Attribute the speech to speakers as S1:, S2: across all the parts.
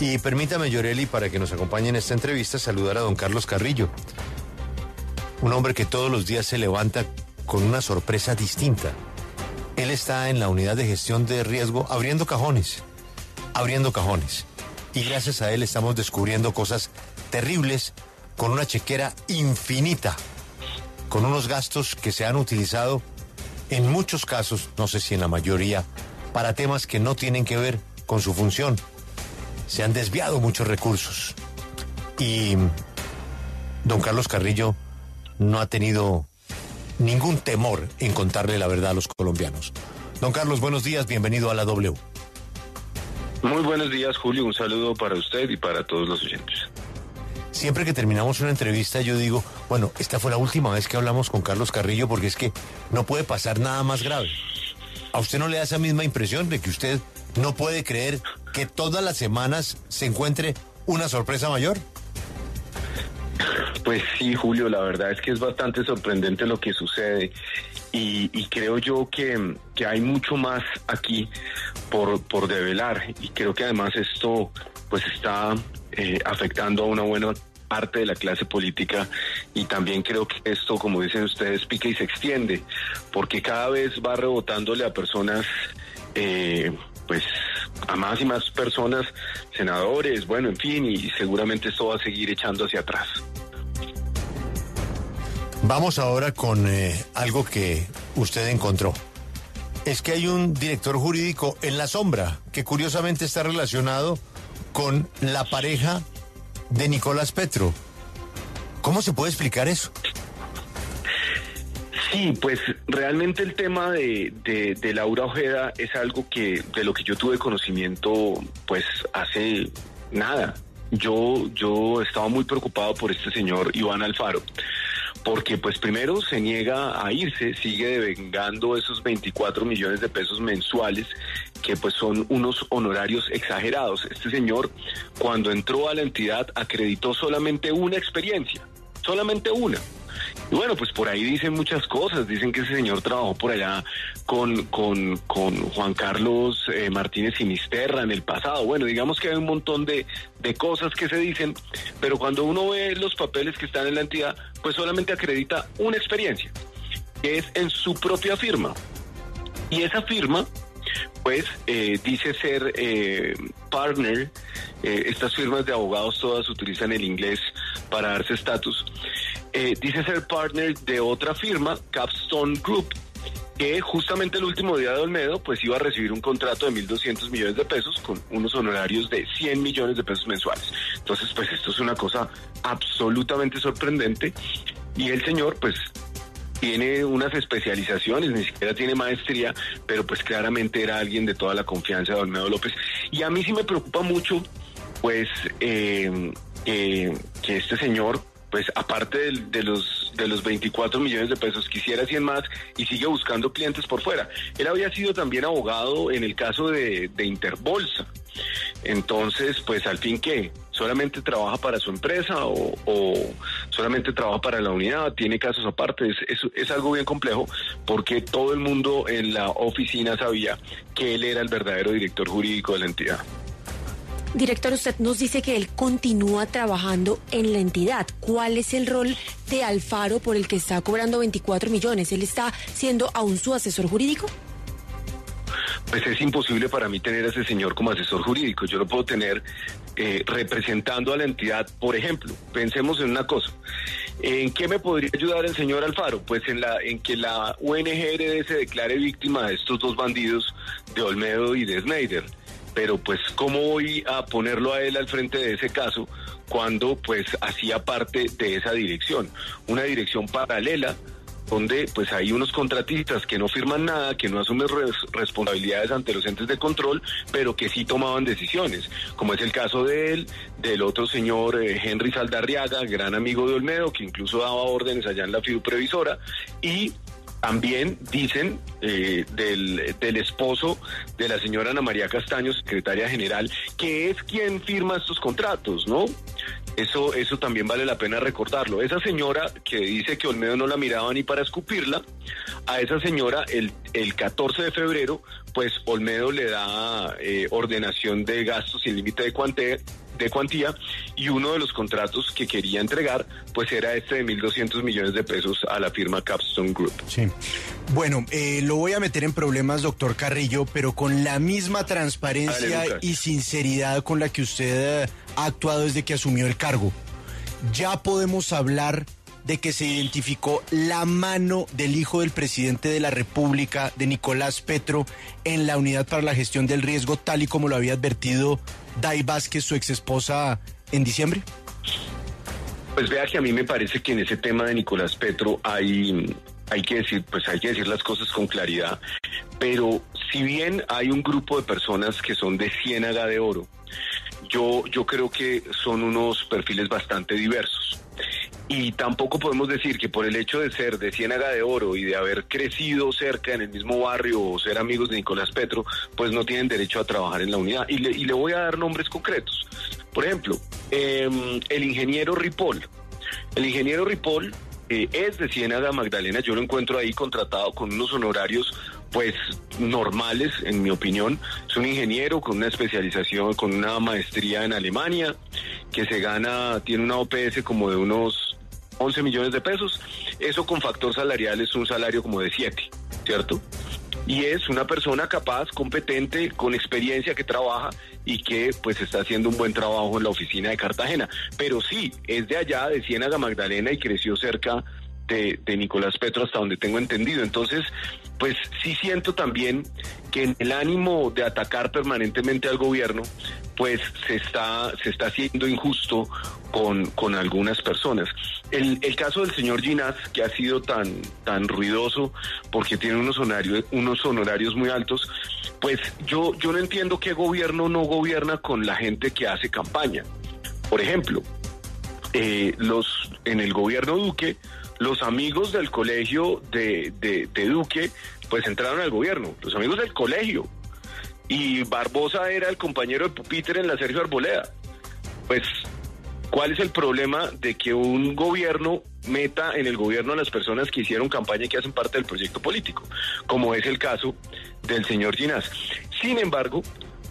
S1: Y permítame, Yoreli, para que nos acompañe en esta entrevista, saludar a don Carlos Carrillo, un hombre que todos los días se levanta con una sorpresa distinta. Él está en la unidad de gestión de riesgo abriendo cajones, y gracias a él estamos descubriendo cosas terribles con una chequera infinita, con unos gastos que se han utilizado en muchos casos, no sé si en la mayoría, para temas que no tienen que ver con su función. Se han desviado muchos recursos y don Carlos Carrillo no ha tenido ningún temor en contarle la verdad a los colombianos. Don Carlos, buenos días, bienvenido a la W.
S2: Muy buenos días, Julio, un saludo para usted y para todos los oyentes.
S1: Siempre que terminamos una entrevista yo digo, bueno, esta fue la última vez que hablamos con Carlos Carrillo porque es que no puede pasar nada más grave. ¿A usted no le da esa misma impresión de que usted no puede creer que todas las semanas se encuentre una sorpresa mayor?
S2: Pues sí, Julio, la verdad es que es bastante sorprendente lo que sucede y creo yo que hay mucho más aquí por develar y creo que además esto pues está afectando a una buena parte de la clase política y también creo que esto, como dicen ustedes, pica y se extiende porque cada vez va rebotándole a personas pues a más y más personas, senadores, bueno, en fin, y seguramente esto va a seguir echando hacia atrás.
S1: Vamos ahora con algo que usted encontró. Es que hay un director jurídico en la sombra que curiosamente está relacionado con la pareja de Nicolás Petro. ¿Cómo se puede explicar eso?
S2: Sí, pues realmente el tema de Laura Ojeda es algo de lo que yo tuve conocimiento pues hace nada. Yo estaba muy preocupado por este señor Iván Alfaro, porque pues primero se niega a irse, sigue devengando esos 24 millones de pesos mensuales, que pues son unos honorarios exagerados. Este señor, cuando entró a la entidad, acreditó solamente una experiencia, solamente una. Y bueno, pues por ahí dicen muchas cosas, dicen que ese señor trabajó por allá con Juan Carlos Martínez Sinisterra en el pasado. Bueno, digamos que hay un montón de cosas que se dicen, pero cuando uno ve los papeles que están en la entidad, pues solamente acredita una experiencia, que es en su propia firma. Y esa firma, pues, dice ser partner. Estas firmas de abogados todas utilizan el inglés para darse estatus. Dice ser partner de otra firma, Capstone Group, que justamente el último día de Olmedo pues iba a recibir un contrato de 1.200 millones de pesos con unos honorarios de 100 millones de pesos mensuales. Entonces pues esto es una cosa absolutamente sorprendente y el señor pues tiene unas especializaciones, ni siquiera tiene maestría, pero pues claramente era alguien de toda la confianza de Olmedo López. Y a mí sí me preocupa mucho pues que este señor pues aparte de los 24 millones de pesos, quisiera 100 más y sigue buscando clientes por fuera. Él había sido también abogado en el caso de Interbolsa. Entonces, pues al fin, ¿qué? ¿Solamente trabaja para su empresa o solamente trabaja para la unidad? ¿Tiene casos aparte? Es algo bien complejo porque todo el mundo en la oficina sabía que él era el verdadero director jurídico de la entidad.
S3: Director, usted nos dice que él continúa trabajando en la entidad. ¿Cuál es el rol de Alfaro por el que está cobrando 24 millones? ¿Él está siendo aún su asesor jurídico?
S2: Pues es imposible para mí tener a ese señor como asesor jurídico. Yo lo puedo tener representando a la entidad. Por ejemplo, pensemos en una cosa. ¿En qué me podría ayudar el señor Alfaro? Pues en que la UNGRD se declare víctima de estos dos bandidos, de Olmedo y de Schneider. Pero pues ¿cómo voy a ponerlo a él al frente de ese caso cuando pues hacía parte de esa dirección? Una dirección paralela donde pues hay unos contratistas que no firman nada, que no asumen responsabilidades ante los entes de control, pero que sí tomaban decisiones, como es el caso de él, del otro señor Henry Saldarriaga, gran amigo de Olmedo, que incluso daba órdenes allá en la FIDU Previsora, y también dicen del esposo de la señora Ana María Castaño, secretaria general, que es quien firma estos contratos, ¿no? Eso también vale la pena recordarlo. Esa señora que dice que Olmedo no la miraba ni para escupirla, a esa señora el 14 de febrero, pues Olmedo le da ordenación de gastos sin límite de cuantía, y uno de los contratos que quería entregar pues era este de 1.200 millones de pesos a la firma Capstone Group.
S4: Sí. Bueno, lo voy a meter en problemas, doctor Carrillo, pero con la misma transparencia y sinceridad con la que usted ha actuado desde que asumió el cargo, ya podemos hablar de que se identificó la mano del hijo del presidente de la República, de Nicolás Petro, en la Unidad para la Gestión del Riesgo, tal y como lo había advertido Day Vázquez, su exesposa, en diciembre.
S2: Pues vea que a mí me parece que en ese tema de Nicolás Petro hay que decir las cosas con claridad, pero si bien hay un grupo de personas que son de Ciénaga de Oro, yo creo que son unos perfiles bastante diversos. Y tampoco podemos decir que por el hecho de ser de Ciénaga de Oro y de haber crecido cerca en el mismo barrio o ser amigos de Nicolás Petro, pues no tienen derecho a trabajar en la unidad. Y le voy a dar nombres concretos. Por ejemplo, el ingeniero Ripoll. El ingeniero Ripoll es de Ciénaga Magdalena. Yo lo encuentro ahí contratado con unos honorarios pues normales, en mi opinión. Es un ingeniero con una especialización, con una maestría en Alemania, que tiene una OPS como de unos 11 millones de pesos. Eso con factor salarial es un salario como de 7, ¿cierto? Y es una persona capaz, competente, con experiencia, que trabaja y que pues está haciendo un buen trabajo en la oficina de Cartagena. Pero sí, es de allá, de Ciénaga Magdalena, y creció cerca de Nicolás Petro, hasta donde tengo entendido. Entonces, pues sí siento también que en el ánimo de atacar permanentemente al gobierno, pues se está haciendo injusto con algunas personas. El caso del señor Ginás, que ha sido tan ruidoso porque tiene unos honorarios muy altos, pues yo no entiendo qué gobierno no gobierna con la gente que hace campaña. Por ejemplo, en el gobierno Duque, los amigos del colegio de Duque pues entraron al gobierno, los amigos del colegio. Y Barbosa era el compañero de pupitre en la Sergio Arboleda. Pues, ¿cuál es el problema de que un gobierno meta en el gobierno a las personas que hicieron campaña y que hacen parte del proyecto político? Como es el caso del señor Ginás. Sin embargo,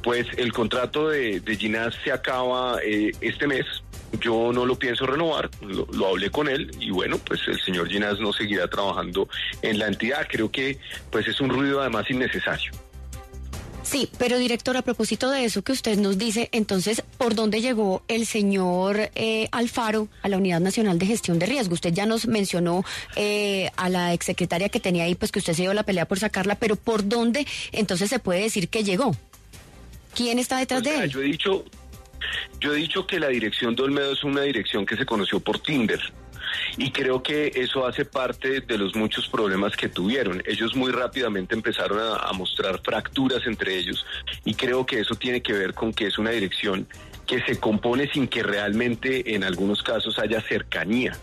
S2: pues el contrato de Ginás se acaba este mes. Yo no lo pienso renovar, lo hablé con él y bueno, pues el señor Ginás no seguirá trabajando en la entidad. Creo que pues es un ruido además innecesario.
S3: Sí, pero director, a propósito de eso que usted nos dice, entonces, ¿por dónde llegó el señor Alfaro a la Unidad Nacional de Gestión de Riesgo? Usted ya nos mencionó a la exsecretaria que tenía ahí, pues que usted se dio la pelea por sacarla, pero ¿por dónde entonces se puede decir que llegó? ¿Quién está detrás de él?
S2: Yo he dicho que la dirección de Olmedo es una dirección que se conoció por Tinder. Y creo que eso hace parte de los muchos problemas que tuvieron. Ellos muy rápidamente empezaron a mostrar fracturas entre ellos y creo que eso tiene que ver con que es una dirección que se compone sin que realmente en algunos casos haya cercanía.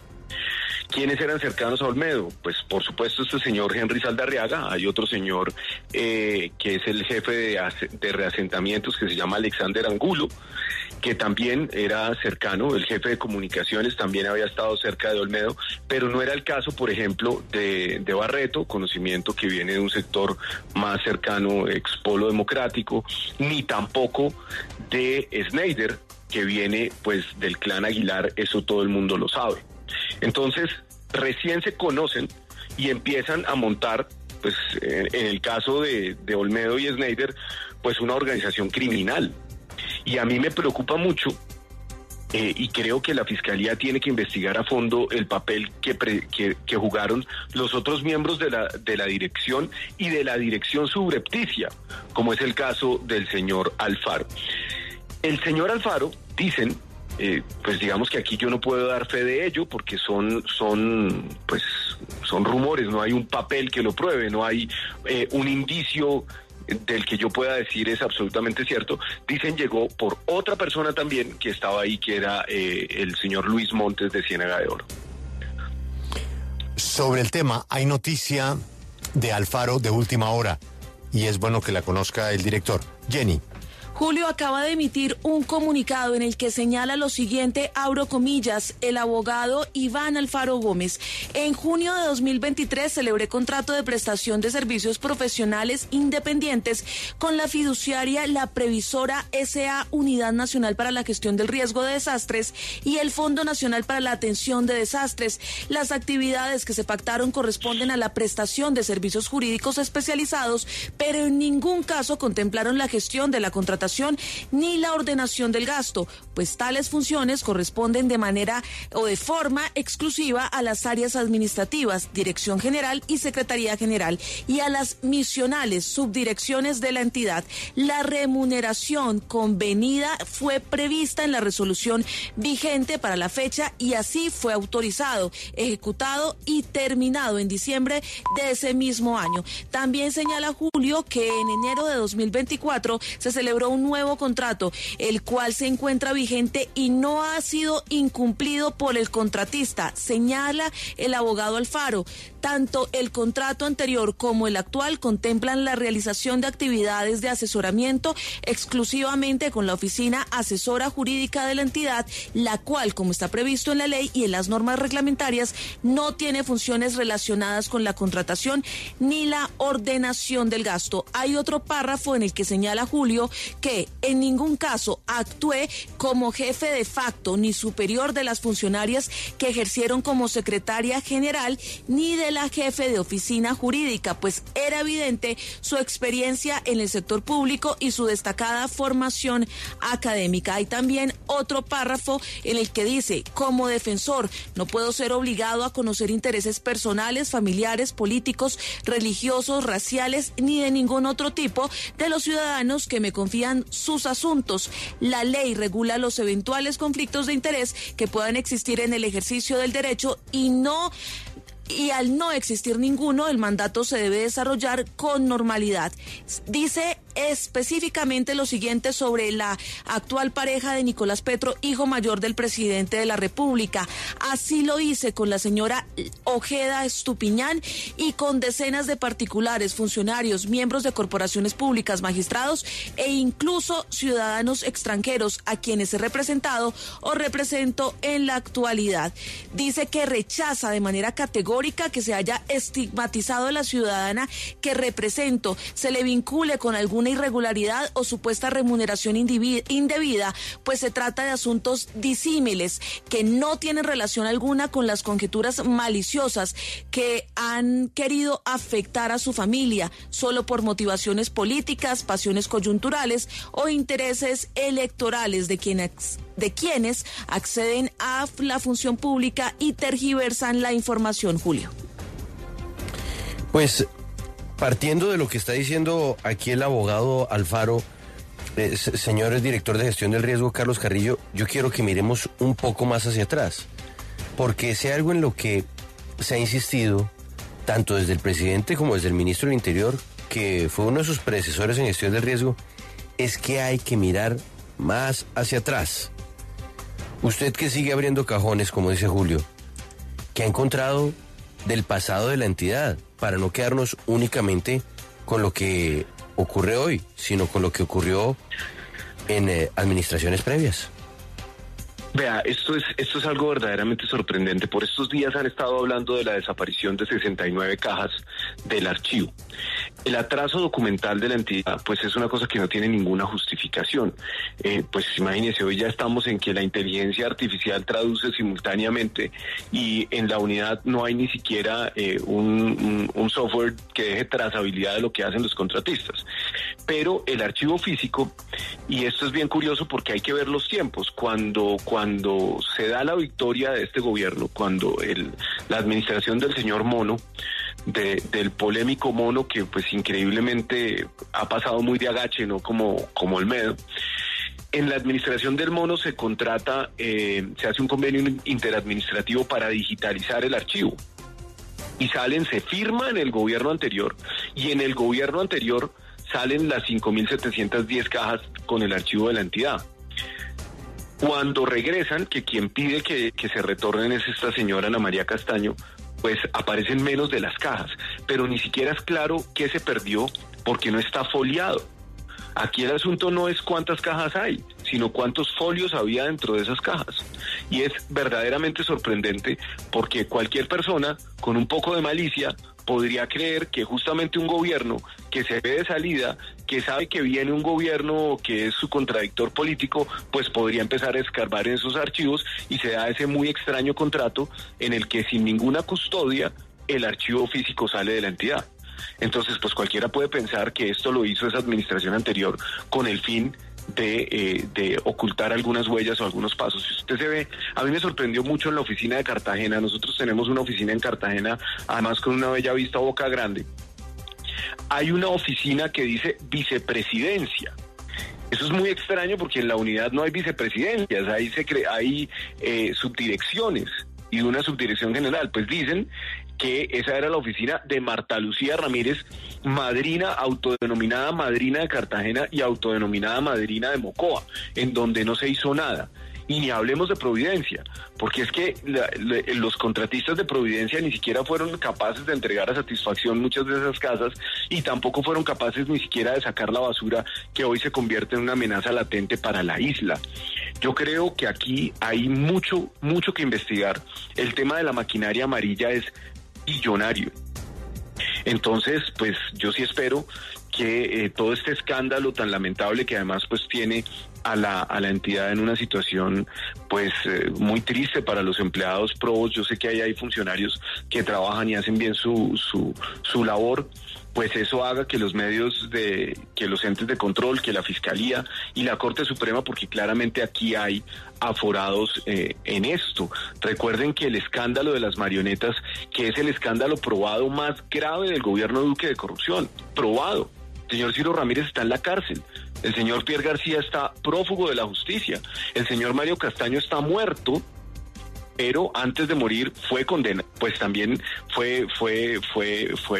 S2: ¿Quiénes eran cercanos a Olmedo? Pues por supuesto este señor Henry Saldarriaga. Hay otro señor que es el jefe de reasentamientos, que se llama Alexander Angulo, que también era cercano. El jefe de comunicaciones también había estado cerca de Olmedo, pero no era el caso, por ejemplo, de Barreto, conocimiento que viene de un sector más cercano, ex polo democrático, ni tampoco de Schneider, que viene pues del clan Aguilar. Eso todo el mundo lo sabe. Entonces, recién se conocen y empiezan a montar, pues en el caso de Olmedo y Schneider, pues una organización criminal. Y a mí me preocupa mucho y creo que la Fiscalía tiene que investigar a fondo el papel que jugaron los otros miembros de la dirección y de la dirección subrepticia, como es el caso del señor Alfaro. El señor Alfaro, dicen, pues digamos que aquí yo no puedo dar fe de ello porque son rumores, no hay un papel que lo pruebe, no hay un indicio del que yo pueda decir es absolutamente cierto. Dicen llegó por otra persona también que estaba ahí, que era el señor Luis Montes de Ciénaga de Oro.
S1: Sobre el tema, hay noticia de Alfaro de última hora y es bueno que la conozca el director. Jenny.
S5: Julio acaba de emitir un comunicado en el que señala lo siguiente, abro comillas, el abogado Iván Alfaro Gómez. En junio de 2023 celebré contrato de prestación de servicios profesionales independientes con la fiduciaria La Previsora S.A. Unidad Nacional para la Gestión del Riesgo de Desastres y el Fondo Nacional para la Atención de Desastres. Las actividades que se pactaron corresponden a la prestación de servicios jurídicos especializados, pero en ningún caso contemplaron la gestión de la contratación ni la ordenación del gasto, pues tales funciones corresponden de manera o de forma exclusiva a las áreas administrativas, Dirección General y Secretaría General, y a las misionales, subdirecciones de la entidad. La remuneración convenida fue prevista en la resolución vigente para la fecha y así fue autorizado, ejecutado y terminado en diciembre de ese mismo año. También señala Julio que en enero de 2024 se celebró un nuevo contrato, el cual se encuentra vigente y no ha sido incumplido por el contratista, señala el abogado Alfaro. Tanto el contrato anterior como el actual contemplan la realización de actividades de asesoramiento exclusivamente con la oficina asesora jurídica de la entidad, la cual, como está previsto en la ley y en las normas reglamentarias, no tiene funciones relacionadas con la contratación ni la ordenación del gasto. Hay otro párrafo en el que señala Julio que en ningún caso actué como jefe de facto ni superior de las funcionarias que ejercieron como secretaria general ni de la jefe de oficina jurídica, pues era evidente su experiencia en el sector público y su destacada formación académica. Hay también otro párrafo en el que dice, como defensor, no puedo ser obligado a conocer intereses personales, familiares, políticos, religiosos, raciales, ni de ningún otro tipo de los ciudadanos que me confían sus asuntos. La ley regula los eventuales conflictos de interés que puedan existir en el ejercicio del derecho y al no existir ninguno, el mandato se debe desarrollar con normalidad. Dice específicamente lo siguiente sobre la actual pareja de Nicolás Petro, hijo mayor del presidente de la República. Así lo hice con la señora Ojeda Estupiñán y con decenas de particulares, funcionarios, miembros de corporaciones públicas, magistrados e incluso ciudadanos extranjeros a quienes he representado o represento en la actualidad. Dice que rechaza de manera categórica que se haya estigmatizado a la ciudadana que represento, se le vincule con alguna irregularidad o supuesta remuneración indebida, pues se trata de asuntos disímiles que no tienen relación alguna con las conjeturas maliciosas que han querido afectar a su familia solo por motivaciones políticas, pasiones coyunturales o intereses electorales de quienes acceden a la función pública y tergiversan la información, Julio.
S6: Pues partiendo de lo que está diciendo aquí el abogado Alfaro, señor director de gestión del riesgo Carlos Carrillo, yo quiero que miremos un poco más hacia atrás, porque si hay algo en lo que se ha insistido, tanto desde el presidente como desde el ministro del Interior, que fue uno de sus predecesores en gestión del riesgo, es que hay que mirar más hacia atrás. Usted que sigue abriendo cajones, como dice Julio, ¿qué ha encontrado del pasado de la entidad? Para no quedarnos únicamente con lo que ocurre hoy, sino con lo que ocurrió en administraciones previas.
S2: Vea, esto es algo verdaderamente sorprendente. Por estos días han estado hablando de la desaparición de 69 cajas del archivo. El atraso documental de la entidad, pues es una cosa que no tiene ninguna justificación. Pues imagínense, hoy ya estamos en que la inteligencia artificial traduce simultáneamente y en la unidad no hay ni siquiera un software que deje trazabilidad de lo que hacen los contratistas. Pero el archivo físico, y esto es bien curioso porque hay que ver los tiempos, cuando se da la victoria de este gobierno, cuando la administración del señor Mono, del polémico Mono, que pues increíblemente ha pasado muy de agache, no como Olmedo. En la administración del Mono se contrata, se hace un convenio interadministrativo para digitalizar el archivo. Y se firma en el gobierno anterior, y en el gobierno anterior salen las 5.710 cajas con el archivo de la entidad. Cuando regresan, que quien pide que se retornen es esta señora Ana María Castaño, pues aparecen menos de las cajas, pero ni siquiera es claro qué se perdió porque no está foliado. Aquí el asunto no es cuántas cajas hay, sino cuántos folios había dentro de esas cajas. Y es verdaderamente sorprendente porque cualquier persona con un poco de malicia podría creer que justamente un gobierno que se ve de salida, que sabe que viene un gobierno que es su contradictor político, pues podría empezar a escarbar en esos archivos y se da ese muy extraño contrato en el que sin ninguna custodia el archivo físico sale de la entidad. Entonces, pues cualquiera puede pensar que esto lo hizo esa administración anterior con el fin de ocultar algunas huellas o algunos pasos. Si usted se ve, a mí me sorprendió mucho en la oficina de Cartagena. Nosotros tenemos una oficina en Cartagena, además con una bella vista a Boca Grande. Hay una oficina que dice vicepresidencia. Eso es muy extraño porque en la unidad no hay vicepresidencias, hay subdirecciones y una subdirección general. Pues dicen que esa era la oficina de Marta Lucía Ramírez, madrina, autodenominada madrina de Cartagena y autodenominada madrina de Mocoa, en donde no se hizo nada. Y ni hablemos de Providencia, porque es que los contratistas de Providencia ni siquiera fueron capaces de entregar a satisfacción muchas de esas casas y tampoco fueron capaces ni siquiera de sacar la basura que hoy se convierte en una amenaza latente para la isla. Yo creo que aquí hay mucho que investigar. El tema de la maquinaria amarilla es billonario. Entonces, pues yo sí espero que todo este escándalo tan lamentable que además pues tiene a la entidad en una situación pues muy triste para los empleados probos. Yo sé que ahí hay funcionarios que trabajan y hacen bien su labor, pues eso haga que los medios que los entes de control, que la Fiscalía y la Corte Suprema, porque claramente aquí hay aforados en esto. Recuerden que el escándalo de las marionetas, que es el escándalo probado más grave del gobierno Duque de corrupción, probado. El señor Ciro Ramírez está en la cárcel, el señor Pierre García está prófugo de la justicia, el señor Mario Castaño está muerto, pero antes de morir fue condenado, pues también fue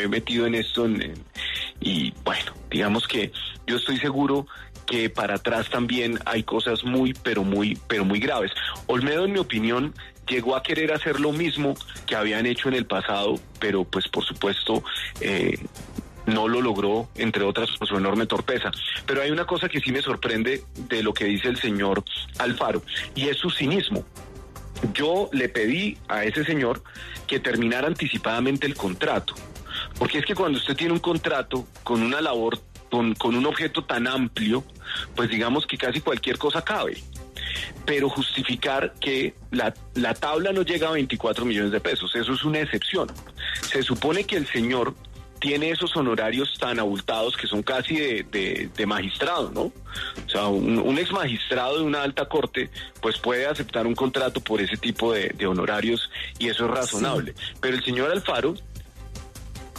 S2: metido en esto y bueno, digamos que yo estoy seguro que para atrás también hay cosas muy graves. Olmedo, en mi opinión, llegó a querer hacer lo mismo que habían hecho en el pasado, pero pues por supuesto no lo logró, entre otras por su enorme torpeza. Pero hay una cosa que sí me sorprende de lo que dice el señor Alfaro, y es su cinismo. Yo le pedí a ese señor que terminara anticipadamente el contrato, porque es que cuando usted tiene un contrato con una labor, con un objeto tan amplio, pues digamos que casi cualquier cosa cabe. Pero justificar que la tabla no llega a 24 millones de pesos, eso es una excepción. Se supone que el señor tiene esos honorarios tan abultados que son casi de magistrado, ¿no? O sea, un ex magistrado de una alta corte pues puede aceptar un contrato por ese tipo de honorarios y eso es razonable. Sí. Pero el señor Alfaro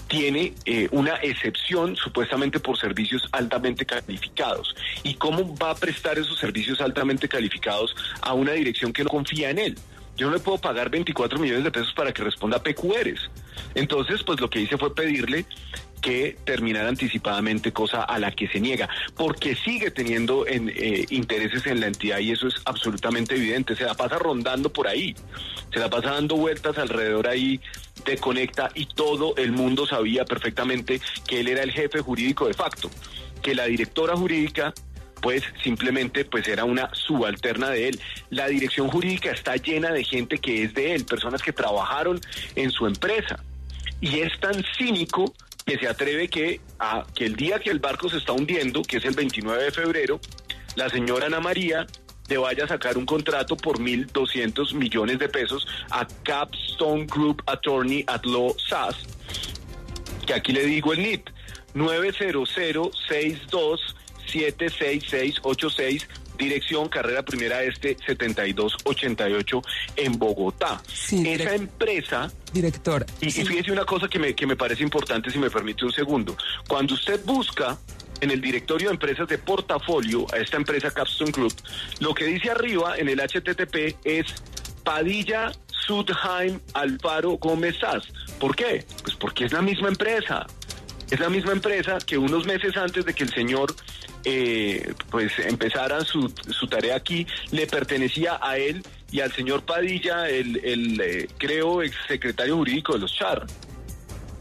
S2: tiene una excepción supuestamente por servicios altamente calificados. ¿Y cómo va a prestar esos servicios altamente calificados a una dirección que no confía en él? Yo no le puedo pagar 24 millones de pesos para que responda a PQRs. Entonces, pues lo que hice fue pedirle que terminara anticipadamente, cosa a la que se niega, porque sigue teniendo intereses en la entidad y eso es absolutamente evidente. Se la pasa rondando por ahí, se la pasa dando vueltas alrededor ahí de Conecta y todo el mundo sabía perfectamente que él era el jefe jurídico de facto, que la directora jurídica pues simplemente pues era una subalterna de él. La dirección jurídica está llena de gente que es de él, personas que trabajaron en su empresa. Y es tan cínico que se atreve que el día que el barco se está hundiendo, que es el 29 de febrero, la señora Ana María le vaya a sacar un contrato por 1.200 millones de pesos a Capstone Group Attorney at Law SAS, que aquí le digo el NIT, 90062-76686, dirección Carrera Primera Este 7288 en Bogotá.
S7: Sí,
S2: esa empresa,
S7: director.
S2: Y fíjese una cosa que me parece importante, si me permite un segundo. Cuando usted busca en el directorio de empresas de portafolio a esta empresa Capstone Group, lo que dice arriba en el HTTP es Padilla, Sudheim, Alfaro, Gómez SAS. ¿Por qué? Pues porque es la misma empresa. Es la misma empresa que unos meses antes de que el señor pues empezara su tarea aquí, le pertenecía a él y al señor Padilla, el creo exsecretario jurídico de los Char.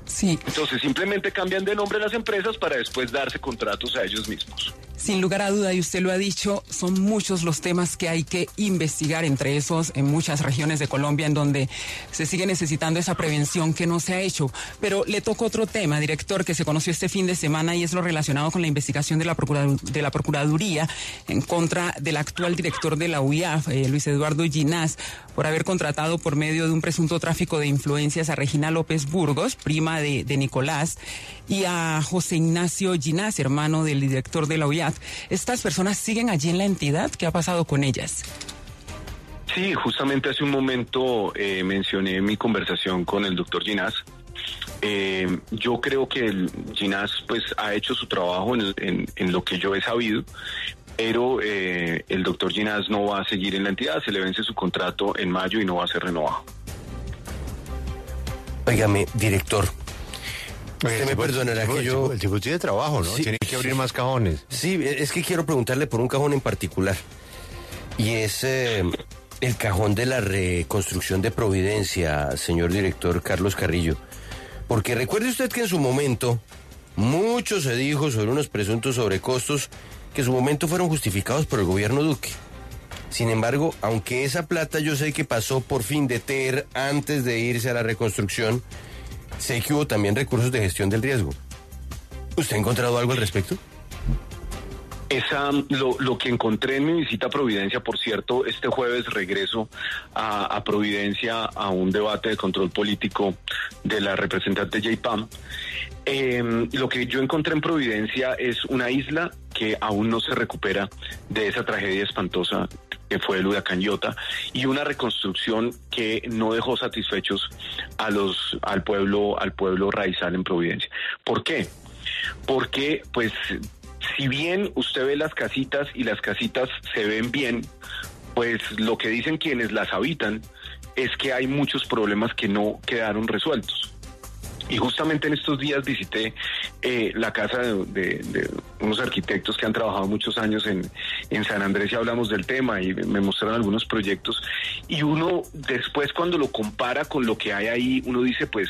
S7: Sí.
S2: Entonces simplemente cambian de nombre las empresas para después darse contratos a ellos mismos.
S7: Sin lugar a duda, y usted lo ha dicho, son muchos los temas que hay que investigar, entre esos en muchas regiones de Colombia en donde se sigue necesitando esa prevención que no se ha hecho. Pero le toco otro tema, director, que se conoció este fin de semana y es lo relacionado con la investigación de la Procuraduría en contra del actual director de la UIAF, Luis Eduardo Ginás, por haber contratado por medio de un presunto tráfico de influencias a Regina López Burgos, prima de Nicolás, y a José Ignacio Ginás, hermano del director de la UIAF. ¿Estas personas siguen allí en la entidad? ¿Qué ha pasado con ellas?
S2: Sí, justamente hace un momento mencioné mi conversación con el doctor Ginás. Yo creo que el Ginás pues ha hecho su trabajo en lo que yo he sabido, pero el doctor Ginás no va a seguir en la entidad, se le vence su contrato en mayo y no va a ser renovado.
S6: Óigame, director, usted me perdonará que yo...
S1: El tipo tiene trabajo, ¿no?
S6: Sí,
S1: Tiene que abrir más cajones.
S6: Sí, es que quiero preguntarle por un cajón en particular. Y es el cajón de la reconstrucción de Providencia, señor director Carlos Carrillo. Porque recuerde usted que en su momento mucho se dijo sobre unos presuntos sobrecostos que en su momento fueron justificados por el gobierno Duque. Sin embargo, aunque esa plata yo sé que pasó por Findeter antes de irse a la reconstrucción, sé que hubo también recursos de gestión del riesgo. ¿Usted ha encontrado algo al respecto?
S2: Lo que encontré en mi visita a Providencia, por cierto, este jueves regreso a Providencia a un debate de control político de la representante J-PAM. Lo que yo encontré en Providencia es una isla que aún no se recupera de esa tragedia espantosa que fue el huracán Iota, y una reconstrucción que no dejó satisfechos al pueblo raizal en Providencia. ¿Por qué? Porque, pues, si bien usted ve las casitas y las casitas se ven bien, pues lo que dicen quienes las habitan es que hay muchos problemas que no quedaron resueltos. Y justamente en estos días visité la casa de unos arquitectos que han trabajado muchos años en San Andrés y hablamos del tema y me mostraron algunos proyectos. Y uno después cuando lo compara con lo que hay ahí, uno dice pues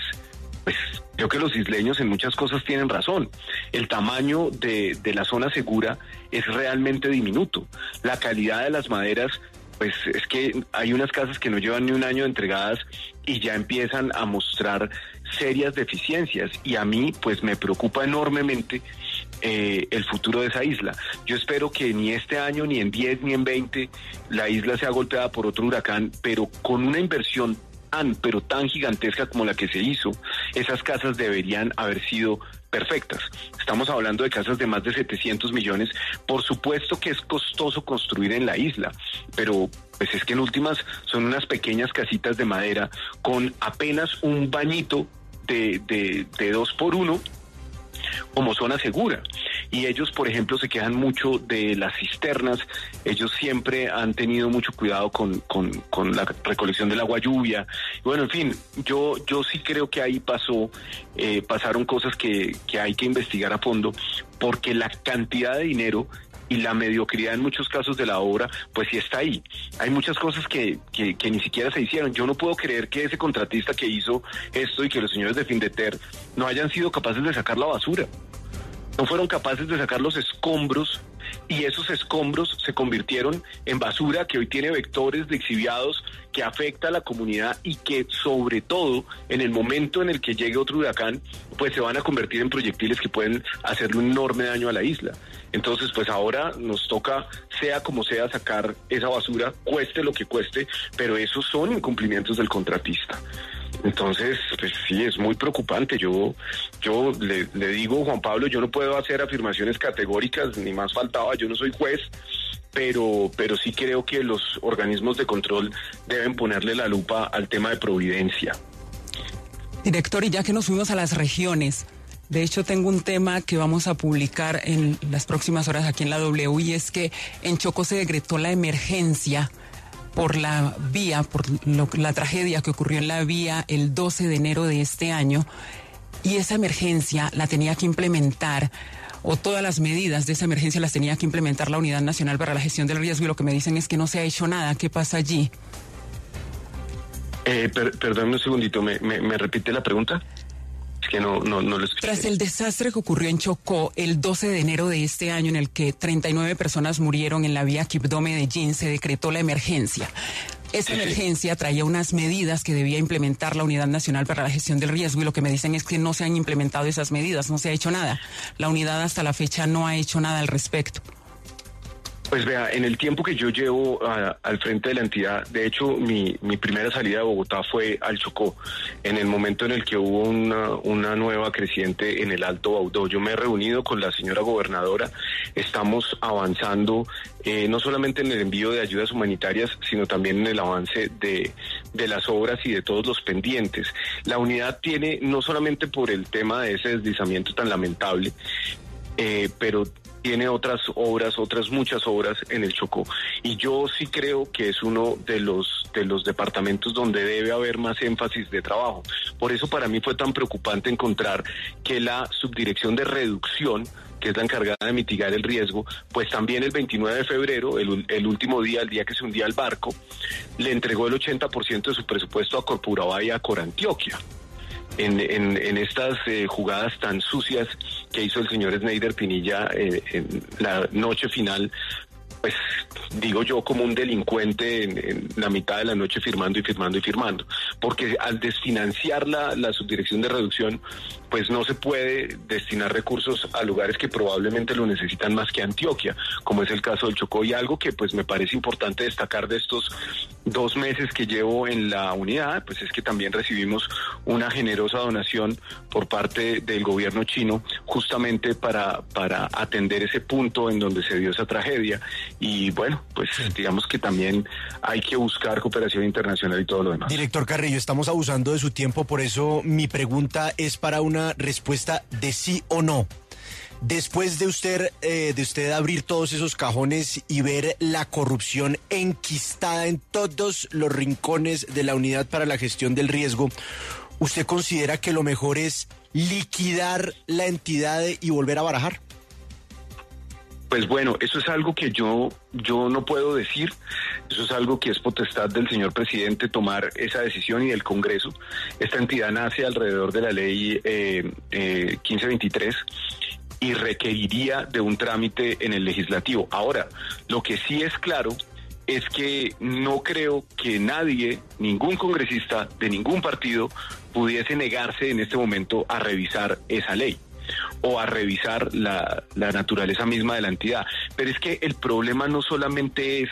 S2: creo que los isleños en muchas cosas tienen razón. El tamaño de la zona segura es realmente diminuto. La calidad de las maderas, pues es que hay unas casas que no llevan ni un año entregadas y ya empiezan a mostrar serias deficiencias, y a mí pues me preocupa enormemente el futuro de esa isla. Yo espero que ni este año, ni en 10, ni en 20 la isla sea golpeada por otro huracán, pero con una inversión tan gigantesca como la que se hizo, esas casas deberían haber sido perfectas. Estamos hablando de casas de más de 700 millones. Por supuesto que es costoso construir en la isla, pero pues es que en últimas son unas pequeñas casitas de madera con apenas un bañito de 2x1 como zona segura. Y ellos, por ejemplo, se quejan mucho de las cisternas. Ellos siempre han tenido mucho cuidado con la recolección del agua lluvia. Bueno, en fin, yo sí creo que ahí pasaron cosas que hay que investigar a fondo, porque la cantidad de dinero y la mediocridad en muchos casos de la obra, pues sí está ahí. Hay muchas cosas que ni siquiera se hicieron. Yo no puedo creer que ese contratista que hizo esto y que los señores de Findeter no hayan sido capaces de sacar la basura. No fueron capaces de sacar los escombros, y esos escombros se convirtieron en basura que hoy tiene vectores de exiliados que afecta a la comunidad y que sobre todo en el momento en el que llegue otro huracán pues se van a convertir en proyectiles que pueden hacerle un enorme daño a la isla. Entonces pues ahora nos toca, sea como sea, sacar esa basura, cueste lo que cueste, pero esos son incumplimientos del contratista. Entonces, pues sí, es muy preocupante. Yo le digo, Juan Pablo, yo no puedo hacer afirmaciones categóricas, ni más faltaba, yo no soy juez, pero sí creo que los organismos de control deben ponerle la lupa al tema de Providencia.
S7: Director, y ya que nos fuimos a las regiones, de hecho tengo un tema que vamos a publicar en las próximas horas aquí en la W, y es que en Chocó se decretó la emergencia por la vía, la tragedia que ocurrió en la vía el 12 de enero de este año, y esa emergencia la tenía que implementar, o todas las medidas de esa emergencia las tenía que implementar la Unidad Nacional para la Gestión del Riesgo, y lo que me dicen es que no se ha hecho nada. ¿Qué pasa allí?
S2: Perdón un segundito, ¿me repite la pregunta? Es que no lo escuché.
S7: Tras el desastre que ocurrió en Chocó el 12 de enero de este año, en el que 39 personas murieron en la vía Quibdó-Medellín, se decretó la emergencia. Esa emergencia traía unas medidas que debía implementar la Unidad Nacional para la Gestión del Riesgo, y lo que me dicen es que no se han implementado esas medidas, no se ha hecho nada. La unidad hasta la fecha no ha hecho nada al respecto.
S2: Pues vea, en el tiempo que yo llevo al frente de la entidad, de hecho mi primera salida de Bogotá fue al Chocó, en el momento en el que hubo una nueva creciente en el Alto Baudó. Yo me he reunido con la señora gobernadora, estamos avanzando no solamente en el envío de ayudas humanitarias, sino también en el avance de las obras y de todos los pendientes. La unidad tiene, no solamente por el tema de ese deslizamiento tan lamentable, pero tiene otras muchas obras en el Chocó, y yo sí creo que es uno de los departamentos donde debe haber más énfasis de trabajo. Por eso para mí fue tan preocupante encontrar que la subdirección de reducción, que es la encargada de mitigar el riesgo, pues también el 29 de febrero, el último día, el día que se hundía el barco, le entregó el 80% de su presupuesto a Corpurabá y a Corantioquia. En estas jugadas tan sucias que hizo el señor Sneider Pinilla en la noche final, pues digo yo, como un delincuente en la mitad de la noche firmando, porque al desfinanciar la subdirección de reducción, pues no se puede destinar recursos a lugares que probablemente lo necesitan más que Antioquia, como es el caso del Chocó. Y algo que pues me parece importante destacar de estos 2 meses que llevo en la unidad, pues es que también recibimos una generosa donación por parte del gobierno chino, justamente para atender ese punto en donde se dio esa tragedia. Y bueno, pues digamos que también hay que buscar cooperación internacional y todo lo demás.
S4: Director Carrillo, estamos abusando de su tiempo, por eso mi pregunta es para una respuesta de sí o no. Después de usted abrir todos esos cajones y ver la corrupción enquistada en todos los rincones de la Unidad para la Gestión del Riesgo, ¿usted considera que lo mejor es liquidar la entidad y volver a barajar?
S2: Pues bueno, eso es algo que yo no puedo decir, eso es algo que es potestad del señor presidente tomar esa decisión y del Congreso. Esta entidad nace alrededor de la ley 1523 y requeriría de un trámite en el legislativo. Ahora, lo que sí es claro es que no creo que nadie, ningún congresista de ningún partido, pudiese negarse en este momento a revisar esa ley o a revisar la naturaleza misma de la entidad. Pero es que el problema no solamente es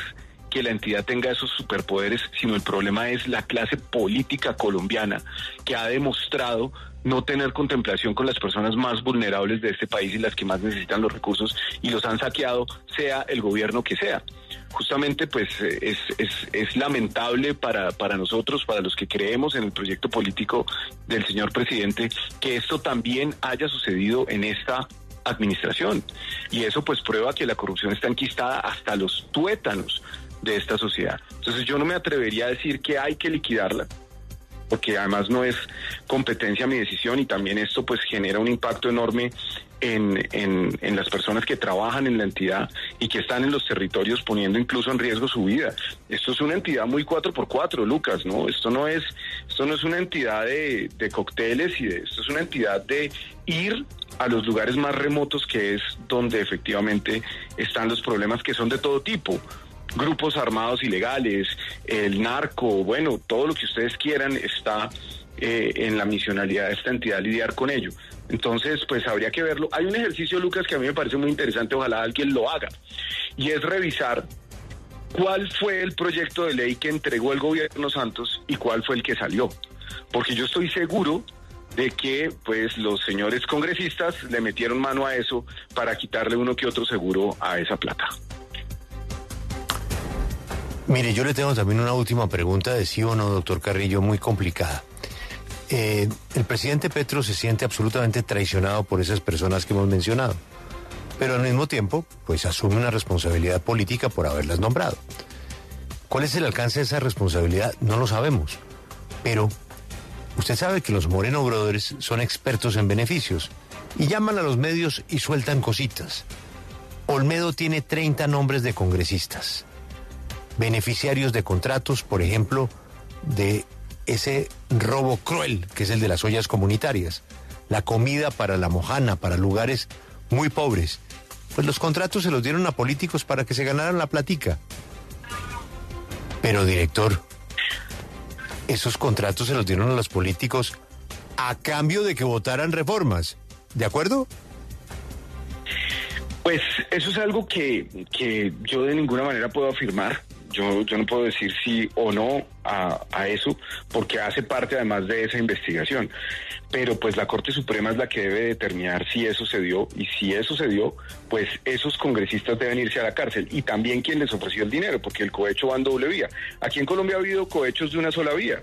S2: que la entidad tenga esos superpoderes, sino el problema es la clase política colombiana, que ha demostrado no tener contemplación con las personas más vulnerables de este país y las que más necesitan los recursos, y los han saqueado, sea el gobierno que sea. Justamente pues es lamentable para nosotros, para los que creemos en el proyecto político del señor presidente, que esto también haya sucedido en esta administración, y eso pues prueba que la corrupción está enquistada hasta los tuétanos de esta sociedad. Entonces yo no me atrevería a decir que hay que liquidarla, porque además no es competencia mi decisión, y también esto pues genera un impacto enorme en las personas que trabajan en la entidad y que están en los territorios poniendo incluso en riesgo su vida. Esto es una entidad muy 4x4, Lucas, ¿no? Esto no es una entidad de cócteles esto es una entidad de ir a los lugares más remotos, que es donde efectivamente están los problemas, que son de todo tipo. Grupos armados ilegales, el narco, bueno, todo lo que ustedes quieran está en la misionalidad de esta entidad lidiar con ello. Entonces, pues habría que verlo. Hay un ejercicio, Lucas, que a mí me parece muy interesante, ojalá alguien lo haga, y es revisar cuál fue el proyecto de ley que entregó el gobierno Santos y cuál fue el que salió. Porque yo estoy seguro de que pues los señores congresistas le metieron mano a eso para quitarle uno que otro seguro a esa plata.
S1: Mire, yo le tengo también una última pregunta de sí o no, doctor Carrillo, muy complicada. El presidente Petro se siente absolutamente traicionado por esas personas que hemos mencionado, pero al mismo tiempo, pues asume una responsabilidad política por haberlas nombrado. ¿Cuál es el alcance de esa responsabilidad? No lo sabemos, pero usted sabe que los Moreno Brothers son expertos en beneficios y llaman a los medios y sueltan cositas. Olmedo tiene 30 nombres de congresistas, beneficiarios de contratos, por ejemplo, de ese robo cruel que es el de las ollas comunitarias. la comida para la mojana, para lugares muy pobres. Pues los contratos se los dieron a políticos para que se ganaran la platica. Pero, director, esos contratos se los dieron a los políticos a cambio de que votaran reformas. ¿De acuerdo?
S2: Pues eso es algo que yo de ninguna manera puedo afirmar. Yo no puedo decir sí o no a eso, porque hace parte además de esa investigación. Pero pues la Corte Suprema es la que debe determinar si eso se dio, y si eso se dio, pues esos congresistas deben irse a la cárcel, y también quien les ofreció el dinero, porque el cohecho va en doble vía. Aquí en Colombia ha habido cohechos de una sola vía,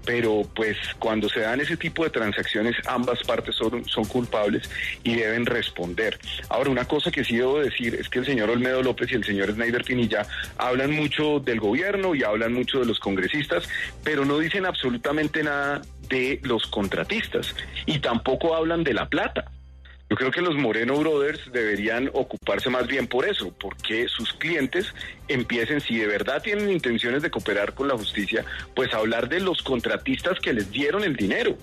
S2: pero pues cuando se dan ese tipo de transacciones, ambas partes son culpables y deben responder. Ahora, una cosa que sí debo decir es que el señor Olmedo López y el señor Snyder Pinilla hablan mucho del gobierno y hablan mucho de los congresistas, pero no dicen absolutamente nada de los contratistas y tampoco hablan de la plata. Yo creo que los Moreno Brothers deberían ocuparse más bien por eso, porque sus clientes empiecen, si de verdad tienen intenciones de cooperar con la justicia, pues a hablar de los contratistas que les dieron el dinero.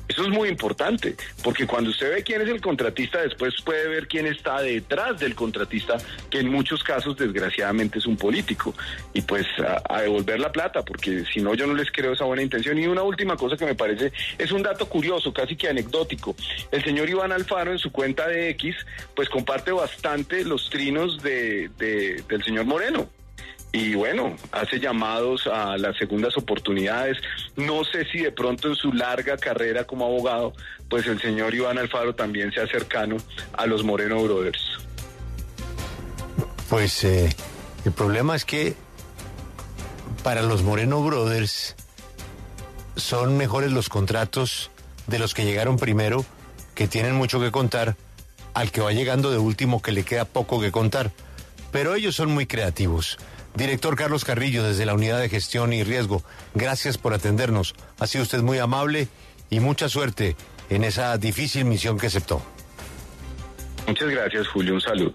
S2: Eso es muy importante, porque cuando usted ve quién es el contratista, después puede ver quién está detrás del contratista, que en muchos casos desgraciadamente es un político. Y pues a devolver la plata, porque si no yo no les creo esa buena intención. Y una última cosa que me parece, es un dato curioso, casi que anecdótico. El señor Iván Alfaro en su cuenta de X, pues comparte bastante los trinos del señor Moreno. Y bueno, hace llamados a las segundas oportunidades. No sé si de pronto en su larga carrera como abogado, pues el señor Iván Alfaro también sea cercano a los Moreno Brothers.
S1: Pues el problema es que para los Moreno Brothers son mejores los contratos de los que llegaron primero, que tienen mucho que contar, al que va llegando de último, que le queda poco que contar. Pero ellos son muy creativos. Director Carlos Carrillo, desde la Unidad de Gestión y Riesgo, gracias por atendernos. Ha sido usted muy amable y mucha suerte en esa difícil misión que aceptó.
S2: Muchas gracias, Julio. Un saludo.